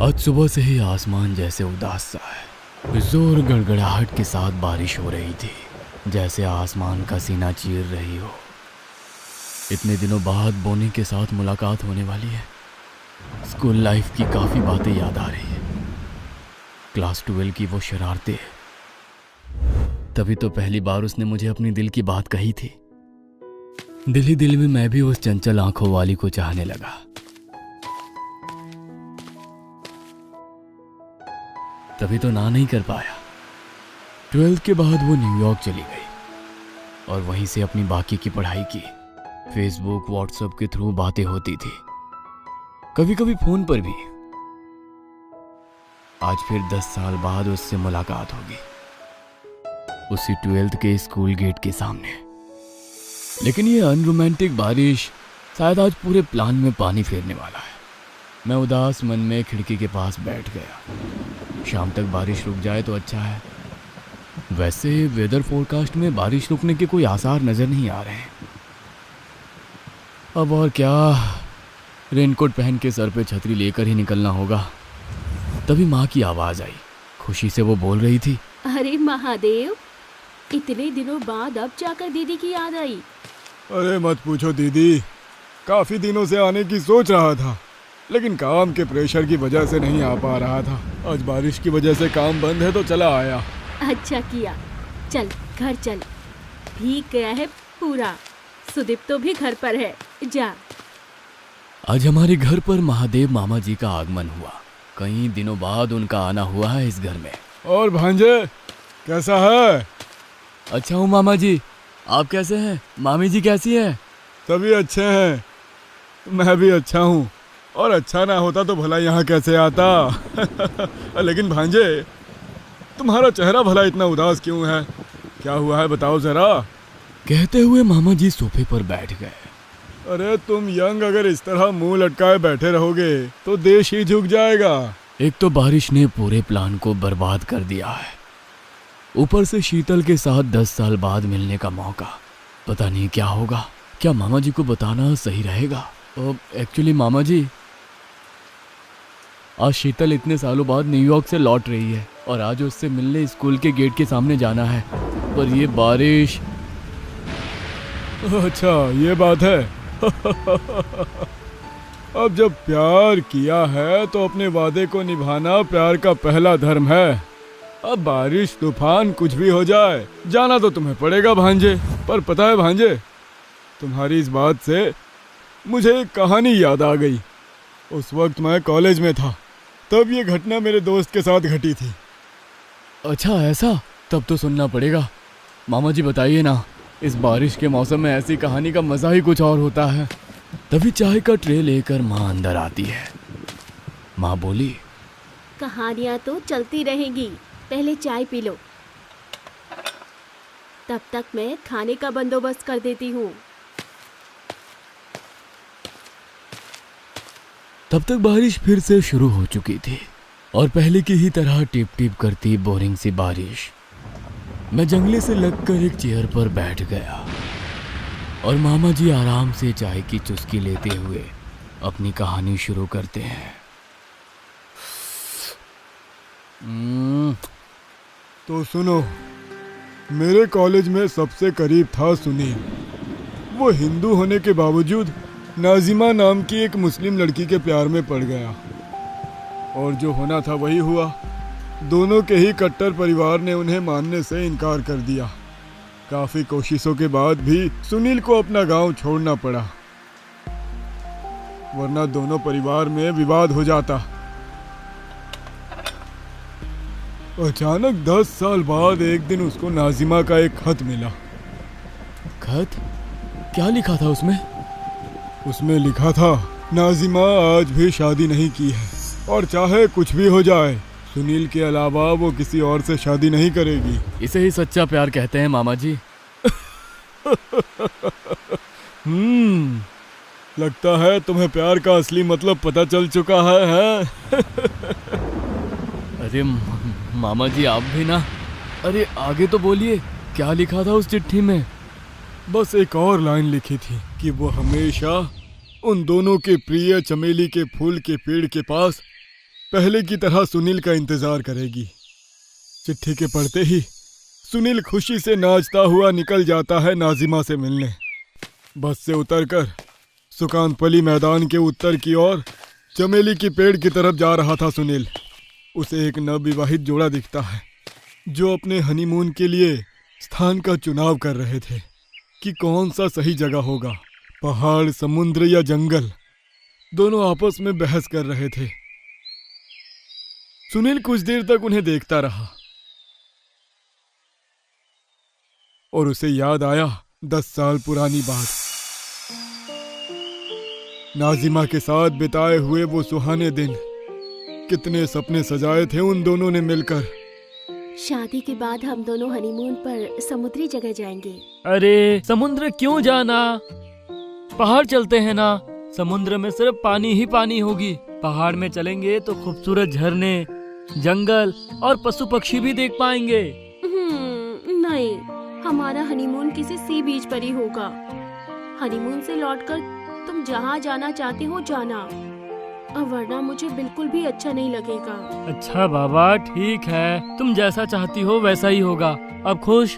आज सुबह से ही आसमान जैसे उदास सा है। जोर गड़गड़ाहट के साथ बारिश हो रही थी, जैसे आसमान का सीना चीर रही हो। इतने दिनों बाद बोनी के साथ मुलाकात होने वाली है। स्कूल लाइफ की काफ़ी बातें याद आ रही है। क्लास 12 की वो शरारतें। तभी तो पहली बार उसने मुझे अपनी दिल की बात कही थी। दिल ही दिल में मैं भी उस चंचल आंखों वाली को चाहने लगा। तभी तो ना नहीं कर पाया। 12th के बाद वो न्यूयॉर्क चली गई और वहीं से अपनी बाकी की पढ़ाई की। फेसबुक व्हाट्सएप के थ्रू बातें होती थी, कभी कभी फोन पर भी। आज फिर 10 साल बाद उससे मुलाकात होगी, उसी 12th के स्कूल गेट के सामने। लेकिन ये अनरोमांटिक बारिश शायद आज पूरे प्लान में पानी फेरने वाला है। मैं उदास मन में खिड़की के पास बैठ गया। शाम तक बारिश रुक जाए तो अच्छा है। वैसे वेदर फोरकास्ट में बारिश रुकने के कोई आसार नजर नहीं आ रहे हैं। अब और क्या, रेनकोट पहन के सर पे छतरी लेकर ही निकलना होगा। तभी माँ की आवाज आई। खुशी से वो बोल रही थी, अरे महादेव, इतने दिनों बाद अब जाकर दीदी की याद आई। अरे मत पूछो दीदी, काफी दिनों से आने की सोच रहा था, लेकिन काम के प्रेशर की वजह से नहीं आ पा रहा था। आज बारिश की वजह से काम बंद है तो चला आया। अच्छा किया। चल घर चल, भीग गया है पूरा। सुदीप तो भी घर पर है, जा। आज हमारे घर पर महादेव मामा जी का आगमन हुआ। कई दिनों बाद उनका आना हुआ है इस घर में। और भांजे कैसा है? अच्छा हूँ मामा जी, आप कैसे हैं? मामी जी कैसी है? सभी अच्छे हैं, मैं भी अच्छा हूँ। और अच्छा ना होता तो भला यहाँ कैसे आता। लेकिन भांजे, तुम्हारा चेहरा भला इतना उदास क्यों है? क्या हुआ है बताओ जरा। कहते हुए मामा जी सोफे पर बैठ गए। अरे तुम यंग अगर इस तरह मुंह लटकाए बैठे रहोगे तो देश ही झुक जाएगा। एक तो बारिश ने पूरे प्लान को बर्बाद कर दिया है, ऊपर से शीतल के साथ 10 साल बाद मिलने का मौका। पता नहीं क्या होगा। क्या मामा जी को बताना सही रहेगा? एक्चुअली मामा जी, आज शीतल इतने सालों बाद न्यूयॉर्क से लौट रही है और आज उससे मिलने स्कूल के गेट के सामने जाना है। पर ये बारिश। अच्छा ये बात है। अब जब प्यार किया है तो अपने वादे को निभाना प्यार का पहला धर्म है। अब बारिश तूफान कुछ भी हो जाए, जाना तो तुम्हें पड़ेगा भांजे। पर पता है भांजे, तुम्हारी इस बात से मुझे एक कहानी याद आ गई। उस वक्त मैं कॉलेज में था, तब ये घटना मेरे दोस्त के साथ घटी थी। अच्छा ऐसा? तब तो सुनना पड़ेगा। मामा जी बताइए ना, इस बारिश के मौसम में ऐसी कहानी का मज़ा ही कुछ और होता है। तभी चाय का ट्रे लेकर माँ अंदर आती है। माँ बोली, कहानियाँ तो चलती रहेंगी, पहले चाय पी लो। तब तक मैं खाने का बंदोबस्त कर देती हूँ। तब तक बारिश फिर से शुरू हो चुकी थी और पहले की ही तरह टिप टिप करती बोरिंग सी बारिश। मैं जंगले से लगकर एक चेयर पर बैठ गया और मामा जी आराम से चाय की चुस्की लेते हुए अपनी कहानी शुरू करते हैं। तो सुनो, मेरे कॉलेज में सबसे करीब था सुनील। वो हिंदू होने के बावजूद नाजिमा नाम की एक मुस्लिम लड़की के प्यार में पड़ गया और जो होना था वही हुआ। दोनों के ही कट्टर परिवार ने उन्हें मानने से इनकार कर दिया। काफी कोशिशों के बाद भी सुनील को अपना गांव छोड़ना पड़ा, वरना दोनों परिवार में विवाद हो जाता। अचानक 10 साल बाद एक दिन उसको नाजिमा का एक खत मिला। खत? क्या लिखा था उसमें? उसमें लिखा था, नाजिमा आज भी शादी नहीं की है और चाहे कुछ भी हो जाए, सुनील के अलावा वो किसी और से शादी नहीं करेगी। इसे ही सच्चा प्यार कहते हैं मामा जी। लगता है तुम्हें प्यार का असली मतलब पता चल चुका है? अरे मामा जी आप भी ना। अरे आगे तो बोलिए, क्या लिखा था उस चिट्ठी में? बस एक और लाइन लिखी थी कि वो हमेशा उन दोनों के प्रिय चमेली के फूल के पेड़ के पास पहले की तरह सुनील का इंतजार करेगी। चिट्ठी के पढ़ते ही सुनील खुशी से नाचता हुआ निकल जाता है नाजिमा से मिलने। बस से उतरकर सुकानपली मैदान के उत्तर की ओर चमेली की पेड़ की तरफ जा रहा था सुनील। उसे एक नवविवाहित जोड़ा दिखता है जो अपने हनीमून के लिए स्थान का चुनाव कर रहे थे कि कौन सा सही जगह होगा, पहाड़, समुद्र या जंगल। दोनों आपस में बहस कर रहे थे। सुनील कुछ देर तक उन्हें देखता रहा और उसे याद आया 10 साल पुरानी बात। नाजिमा के साथ बिताए हुए वो सुहाने दिन। कितने सपने सजाए थे उन दोनों ने मिलकर। शादी के बाद हम दोनों हनीमून पर समुद्री जगह जाएंगे। अरे समुद्र क्यों जाना, पहाड़ चलते हैं ना। समुद्र में सिर्फ पानी ही पानी होगी। पहाड़ में चलेंगे तो खूबसूरत झरने, जंगल और पशु पक्षी भी देख पाएंगे। नहीं, हमारा हनीमून किसी सी बीच पर ही होगा। हनीमून से लौटकर तुम जहाँ जाना चाहते हो जाना, वरना मुझे बिल्कुल भी अच्छा नहीं लगेगा। अच्छा बाबा, ठीक है, तुम जैसा चाहती हो वैसा ही होगा। अब खुश?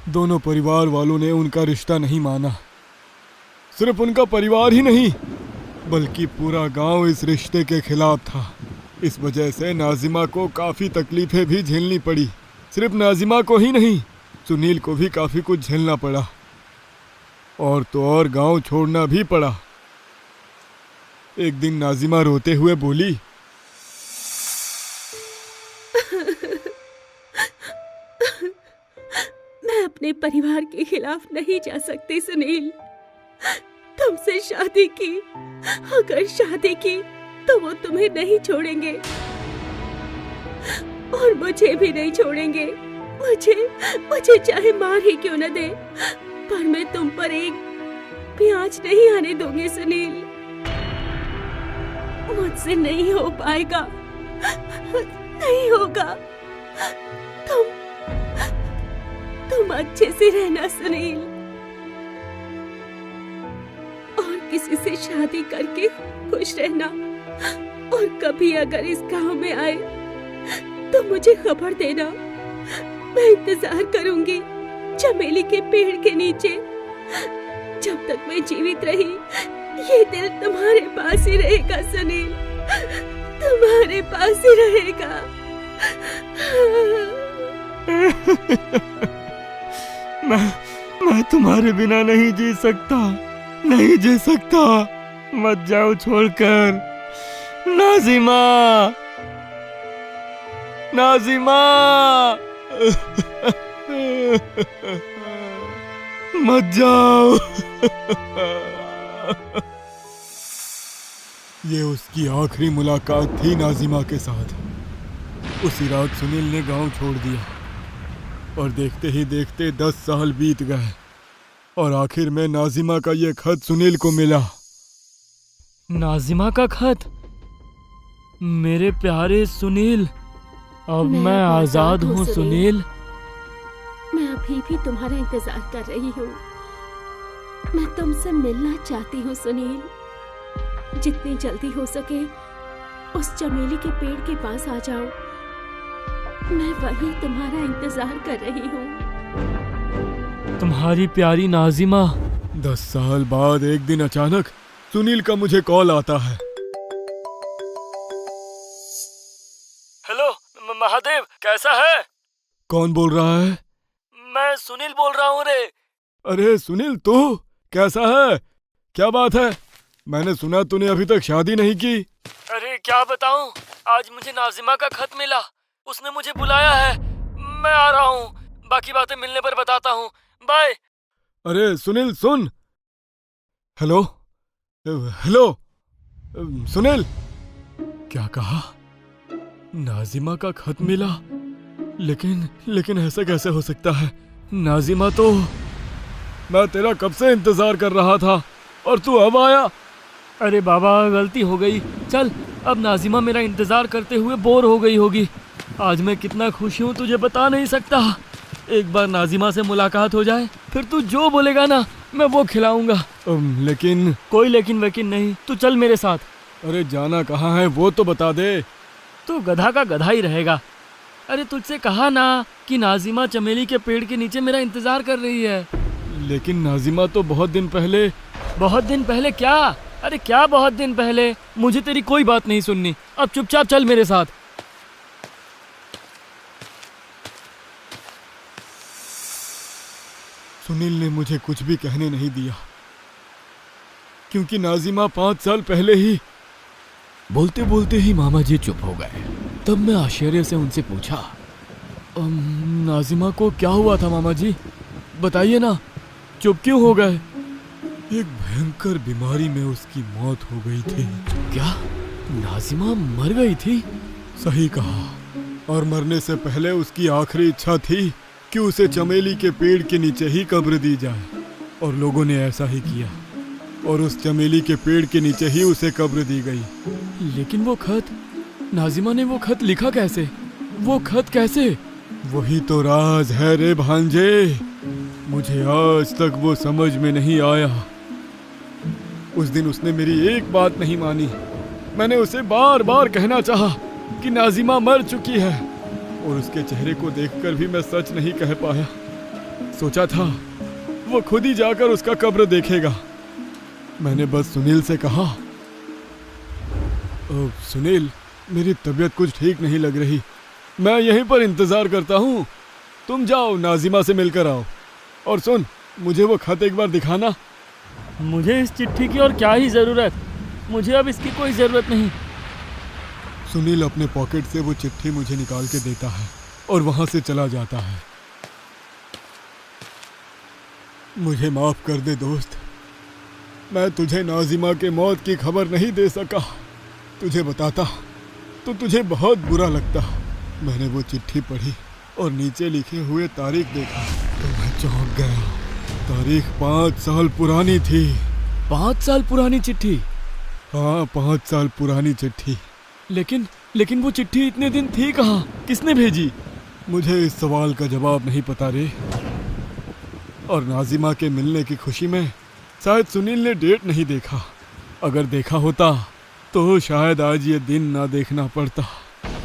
दोनों परिवार वालों ने उनका रिश्ता नहीं माना। सिर्फ उनका परिवार ही नहीं बल्कि पूरा गांव इस रिश्ते के खिलाफ था। इस वजह से नाजिमा को काफी तकलीफें भी झेलनी पड़ी। सिर्फ नाजिमा को ही नहीं, सुनील को भी काफी कुछ झेलना पड़ा। और तो और गांव छोड़ना भी पड़ा। एक दिन नाजिमा रोते हुए बोली, मैं अपने परिवार के खिलाफ नहीं जा सकती सुनील। तुमसे शादी की, अगर शादी की तो वो तुम्हें नहीं छोड़ेंगे और मुझे भी नहीं छोड़ेंगे। मुझे चाहे मार ही क्यों न दे, पर मैं तुम पर एक भी आंच नहीं आने दूंगी सुनील। मुझसे नहीं हो पाएगा, नहीं होगा। तुम अच्छे से रहना सुनील, और किसी से शादी करके खुश रहना। और कभी अगर इस गांव में आए तो मुझे खबर देना। मैं इंतजार करूंगी चमेली के पेड़ के नीचे। जब तक मैं जीवित रही ये दिल तुम्हारे पास ही रहेगा सुनील, तुम्हारे पास ही रहेगा। मैं तुम्हारे बिना नहीं जी सकता, नहीं जी सकता। मत जाओ छोड़कर। नाजिमा, नाजिमा, मत जाओ। ये उसकी आखिरी मुलाकात थी नाजिमा के साथ। उसी रात सुनील ने गांव छोड़ दिया और देखते ही देखते 10 साल बीत गए और आखिर में नाजिमा का ये खत सुनील को मिला। नाजिमा का खत? मेरे प्यारे सुनील, अब मैं आजाद हूँ सुनील। मैं अभी भी तुम्हारा इंतजार कर रही हूँ। मैं तुमसे मिलना चाहती हूँ सुनील। जितनी जल्दी हो सके उस चमेली के पेड़ के पास आ जाओ। मैं वही तुम्हारा इंतजार कर रही हूँ। तुम्हारी प्यारी नाजिमा। 10 साल बाद एक दिन अचानक सुनील का मुझे कॉल आता है। हेलो महादेव, कैसा है? कौन बोल रहा है? मैं सुनील बोल रहा हूँ रे। अरे सुनील, तू कैसा है? क्या बात है? मैंने सुना तूने अभी तक शादी नहीं की। अरे क्या बताऊं, आज मुझे नाजिमा का खत मिला। उसने मुझे बुलाया है। मैं आ रहा हूँ, बाकी बातें मिलने पर बताता हूँ। बाय। अरे सुनील सुन। हेलो हेलो सुनील, क्या कहा? नाजिमा का खत मिला? लेकिन ऐसा कैसे हो सकता है? नाजिमा तो मैं तेरा कब से इंतजार कर रहा था और तू अब आया। अरे बाबा, गलती हो गई। चल, अब नाजिमा मेरा इंतजार करते हुए बोर हो गई होगी। आज मैं कितना खुश हूँ तुझे बता नहीं सकता। एक बार नाजिमा से मुलाकात हो जाए, फिर तू जो बोलेगा ना मैं वो खिलाऊंगा। लेकिन कोई लेकिन वेकिन नहीं, तू चल मेरे साथ। अरे जाना कहाँ है वो तो बता दे। तू गधा का गधा ही रहेगा। अरे तुझसे कहा ना कि नाजिमा चमेली के पेड़ के नीचे मेरा इंतजार कर रही है। लेकिन नाजिमा तो बहुत दिन पहले। बहुत दिन पहले क्या? अरे क्या बहुत दिन पहले? मुझे तेरी कोई बात नहीं सुननी। अब चुपचाप चल मेरे साथ। सुनील ने मुझे कुछ भी कहने नहीं दिया, क्योंकि नाजिमा 5 साल पहले ही। बोलते बोलते ही मामा जी चुप हो गए। तब मैं आश्चर्य से उनसे पूछा, नाजिमा को क्या हुआ था मामा जी? बताइए ना, चुप क्यों हो गए? एक भयंकर बीमारी में उसकी मौत हो गई थी। क्या नाजिमा मर गई थी? सही कहा। और मरने से पहले उसकी आखिरी इच्छा थी कि उसे चमेली के पेड़ के नीचे ही कब्र दी जाए, और लोगों ने ऐसा ही किया, और उस चमेली के पेड़ के नीचे ही उसे कब्र दी गई। लेकिन वो खत, नाजिमा ने वो खत लिखा कैसे? वो खत कैसे? वही तो राज है रे भांजे। मुझे आज तक वो समझ में नहीं आया। उस दिन उसने मेरी एक बात नहीं मानी। मैंने उसे बार बार कहना चाहा कि नाजिमा मर चुकी है, और उसके चेहरे को देखकर भी मैं सच नहीं कह पाया। सोचा था वो खुद ही जाकर उसका कब्र देखेगा। मैंने बस सुनील से कहा, सुनील, मेरी तबीयत कुछ ठीक नहीं लग रही, मैं यहीं पर इंतजार करता हूँ, तुम जाओ नाजिमा से मिलकर आओ। और सुन, मुझे वो खत एक बार दिखाना। मुझे इस चिट्ठी की और क्या ही जरूरत? मुझे अब इसकी कोई जरूरत नहीं। सुनील अपने पॉकेट से वो चिट्ठी मुझे निकाल के देता है और वहां से चला जाता है। मुझे माफ कर दे दोस्त, मैं तुझे नाजिमा के मौत की खबर नहीं दे सका। तुझे बताता तो तुझे बहुत बुरा लगता। मैंने वो चिट्ठी पढ़ी और नीचे लिखे हुए तारीख देखा तो मैं चौंक गया। तारीख 5 साल पुरानी थी। 5 साल पुरानी चिट्ठी? हाँ, 5 साल पुरानी चिट्ठी। लेकिन वो चिट्ठी इतने दिन थी कहाँ? किसने भेजी? मुझे इस सवाल का जवाब नहीं पता रे। और नाजिमा के मिलने की खुशी में शायद सुनील ने डेट नहीं देखा। अगर देखा होता तो शायद आज ये दिन ना देखना पड़ता।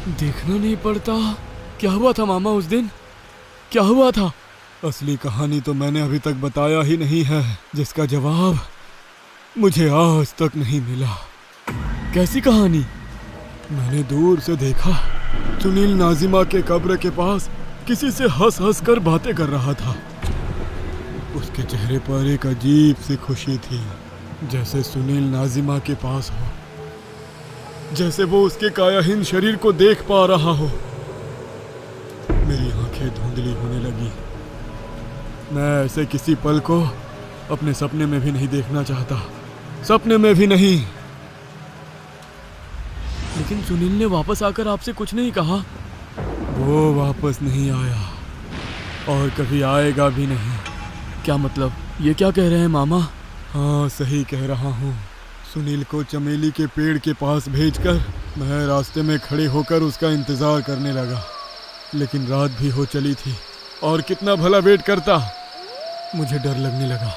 देखना नहीं पड़ता? क्या हुआ था मामा उस दिन? क्या हुआ था? असली कहानी तो मैंने अभी तक बताया ही नहीं है, जिसका जवाब मुझे आज तक नहीं मिला। कैसी कहानी? मैंने दूर से देखा, सुनील नाजिमा के कब्र के पास किसी से हंस हंस कर बातें कर रहा था। उसके चेहरे पर एक अजीब सी खुशी थी, जैसे सुनील नाजिमा के पास हो, जैसे वो उसके कायाहीन शरीर को देख पा रहा हो। मेरी आंखें धुंधली होने लगी। मैं ऐसे किसी पल को अपने सपने में भी नहीं देखना चाहता, सपने में भी नहीं। लेकिन सुनील ने वापस आकर आपसे कुछ नहीं कहा? वो वापस नहीं आया और कभी आएगा भी नहीं। क्या मतलब? ये क्या कह रहे हैं मामा? हाँ, सही कह रहा हूँ। सुनील को चमेली के पेड़ के पास भेजकर मैं रास्ते में खड़े होकर उसका इंतज़ार करने लगा। लेकिन रात भी हो चली थी और कितना भला वेट करता। मुझे डर लगने लगा।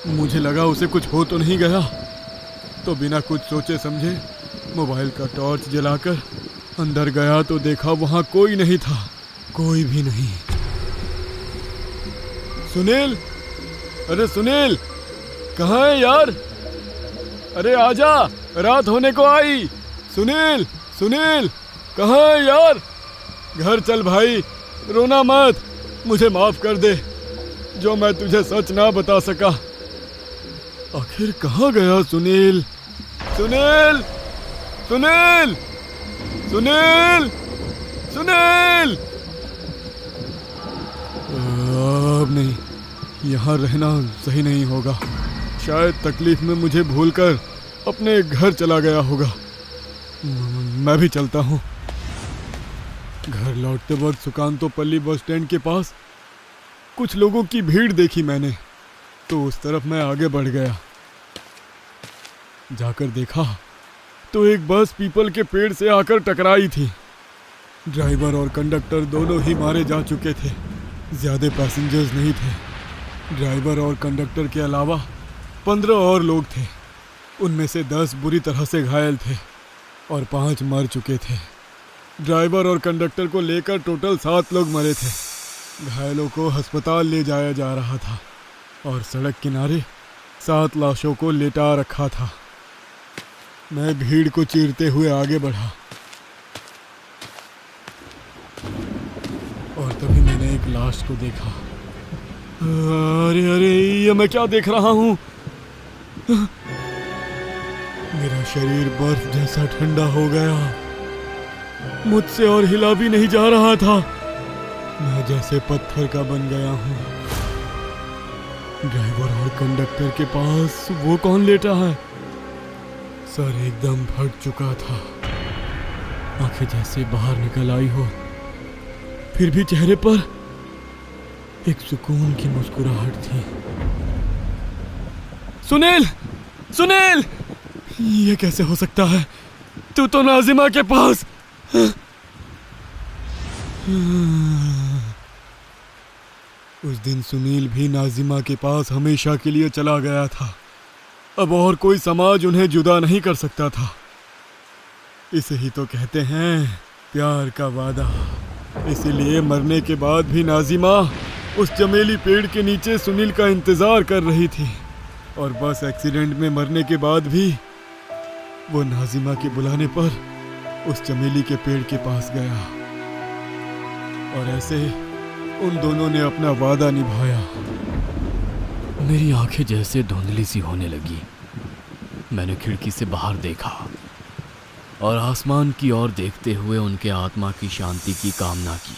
मुझे लगा उसे कुछ हो तो नहीं गया, तो बिना कुछ सोचे समझे मोबाइल का टॉर्च जलाकर अंदर गया तो देखा वहाँ कोई नहीं था, कोई भी नहीं। सुनील, अरे सुनील, कहाँ है यार? अरे आजा, रात होने को आई। सुनील, सुनील, कहाँ है यार? घर चल भाई, रोना मत, मुझे माफ कर दे जो मैं तुझे सच ना बता सका। आखिर कहाँ गया सुनील? सुनील, सुनील, सुनील, सुनील। अब नहीं, यहाँ रहना सही नहीं होगा। शायद तकलीफ में मुझे भूलकर अपने घर चला गया होगा। मैं भी चलता हूँ। घर लौटते वक्त सुकांतोपल्ली बस स्टैंड के पास कुछ लोगों की भीड़ देखी मैंने, तो उस तरफ मैं आगे बढ़ गया। जाकर देखा तो एक बस पीपल के पेड़ से आकर टकराई थी। ड्राइवर और कंडक्टर दोनों ही मारे जा चुके थे। ज़्यादा पैसेंजर्स नहीं थे। ड्राइवर और कंडक्टर के अलावा 15 और लोग थे। उनमें से 10 बुरी तरह से घायल थे और 5 मर चुके थे। ड्राइवर और कंडक्टर को लेकर टोटल 7 लोग मरे थे। घायलों को अस्पताल ले जाया जा रहा था और सड़क किनारे 7 लाशों को लेटा रखा था। मैं भीड़ को चीरते हुए आगे बढ़ा और तभी मैंने एक लाश को देखा। अरे अरे, ये मैं क्या देख रहा हूँ? मेरा शरीर बर्फ जैसा ठंडा हो गया। मुझसे और हिला भी नहीं जा रहा था। मैं जैसे पत्थर का बन गया हूँ। ड्राइवर और कंडक्टर के पास वो कौन लेटा है? सर एकदम फट चुका था। आंखें जैसे बाहर निकल आई हो, फिर भी चेहरे पर एक सुकून की मुस्कुराहट थी। सुनील, सुनील, ये कैसे हो सकता है? तू तो नाजिमा के पास। उस दिन सुनील भी नाजिमा के पास हमेशा के लिए चला गया था। अब और कोई समाज उन्हें जुदा नहीं कर सकता था। इसे ही तो कहते हैं प्यार का वादा। इसीलिए मरने के बाद भी नाजिमा उस चमेली पेड़ के नीचे सुनील का इंतजार कर रही थी और बस एक्सीडेंट में मरने के बाद भी वो नाजिमा के बुलाने पर उस चमेली के पेड़ के पास गया और ऐसे उन दोनों ने अपना वादा निभाया। मेरी आंखें जैसे धुंधली सी होने लगी। मैंने खिड़की से बाहर देखा और आसमान की ओर देखते हुए उनके आत्मा की शांति की कामना की।